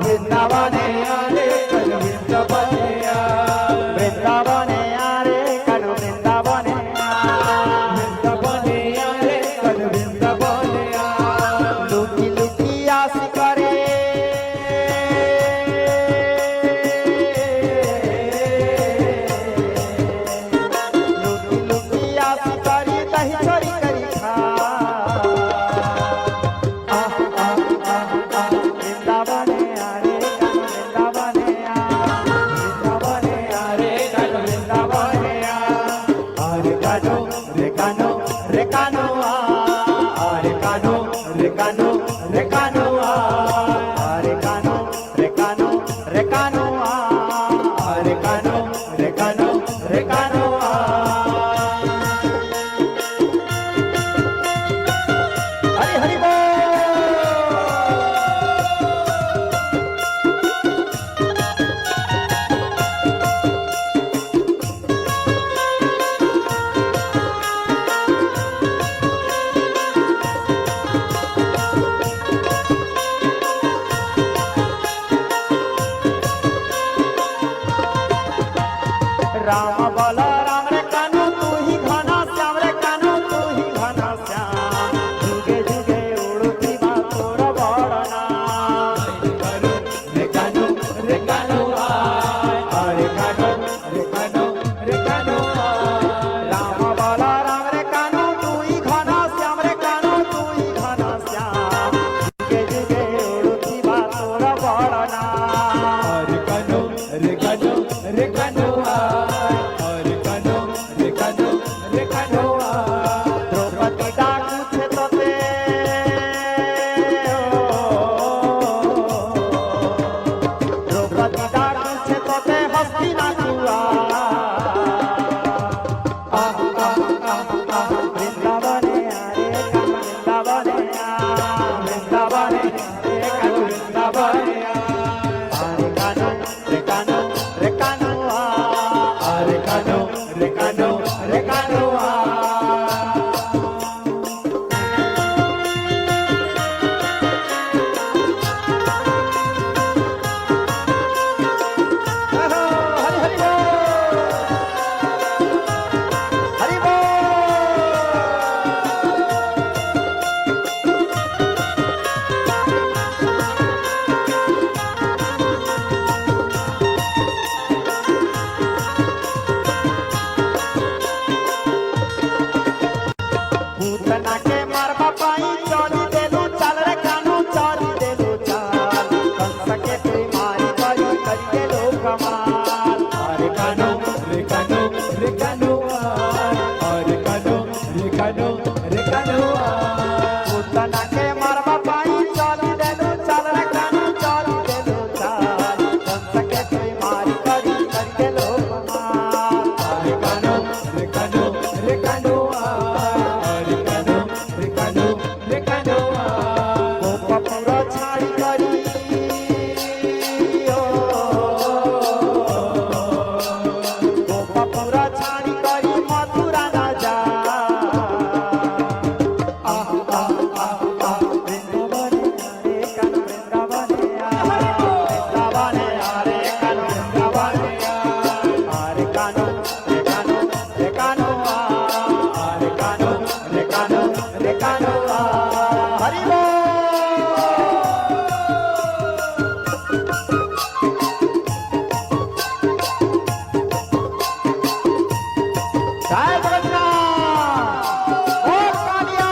वृंदावने रे कन वृंदावने वृंदावने रे कन वृंदावने वृंदावने रे कन वृंदावने लुकी लुकी आस करे लुकी लुकी आस करी दही चोरी करी खा वृंदावने रे कन वृंदावने रे कन वृंदावने अरे कानो रे कानो रे कानो अरे कानो रे कानो रे कानो अरे कानो रे कानो रे कानो अरे कानो रे कानो रे कानो हरि हरि बोल राम बोला राम रे कानो तू ही घना श्याम रे कानो तू ही घना श्याम जुगे जुगे उड़ती बा तोर बड़ना रे कानो रे कानो अरे कानो रे कानो रे कानो राम बोला राम रे कानो तू ही घना श्याम रे कानो तू ही घना श्याम जुगे जुगे उड़ती बा तोर बड़ना रे कानो रे कानो रे कानो द्रौपदी डाकू छे तोते द्रौपदी डाकू छे तोते हस्तिनापुरा वृंदावने रे कन वृंदावने वृंदावने रे कन वृंदावने अरे कानो रे कानो रे कानो अरे कानो रे कानो रे कानो हरि बोल भूतना के मारबा पाई चोरी देलू चल रे कानू चोरी देलू चल कंस के बीमारी करी करी देलू कमाल रे कानो रे कानो रे कानो रे कानो रे कानो रे कानो भूतना के मारबा पाई चोरी देलू चल रे कानू चोरी देलू चल कंस के बीमारी करी करी देलू कमाल रे कानो रे कानो रे कानो रे कानो रे कानो रे कानो गोपपुर छाड़ी करी गोपपुर छाड़ी करी मथुरा न जा वृंदावने रे कन वृंदावने वृंदावने रे कन वृंदावने अरे कानो रे कानो रे कानो अरे कानो रे कानो रे कानो हरि बोल जय जगन्नाथ और कालिया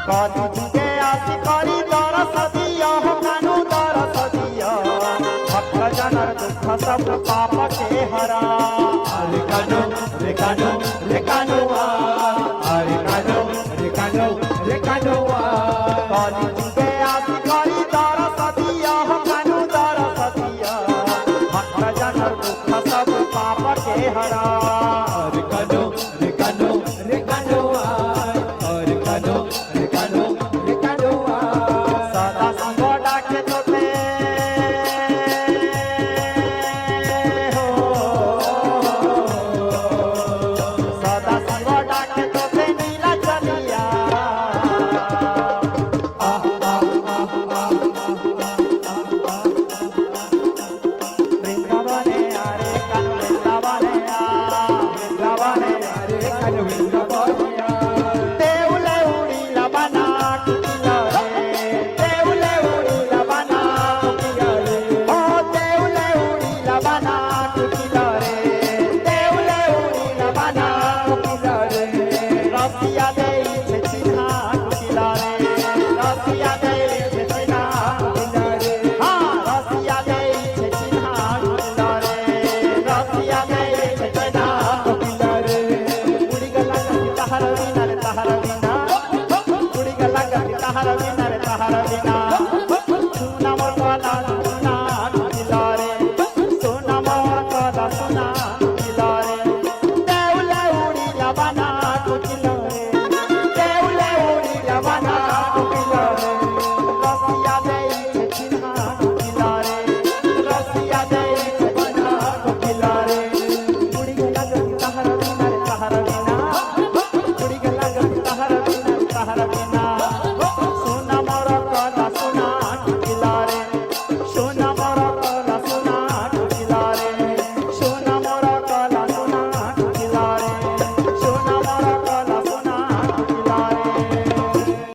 कदी जुगे आसी करी दरस दिया हो कानू दरस दिया भक्त जनर दुख सब पाप के हरा रे कानो रे कानो रे कानो रे कानो रे कानो मालविंद्र बनिया देवले उडीला बाना कुटीला रे देवले उडीला बाना किया रे ओ देवले उडीला बाना कुटीला रे देवले उडीला बाना किया रे रसिया देई छे चिन्हा कुटीला रे रसिया देई छे चिन्हा किया रे हाँ रसिया देई छे चिन्हा कुटीला रे रसिया देई छे चिन्हा किया रे कुड़ी गला गति तहर बिना रे तहर बिना कुड़ी गला गति तहर बिना रे तहर बिना सुना मोर कला सुना कुटीला रे सुना मोर कला सुना कुटीला रे देवले उडीला बाना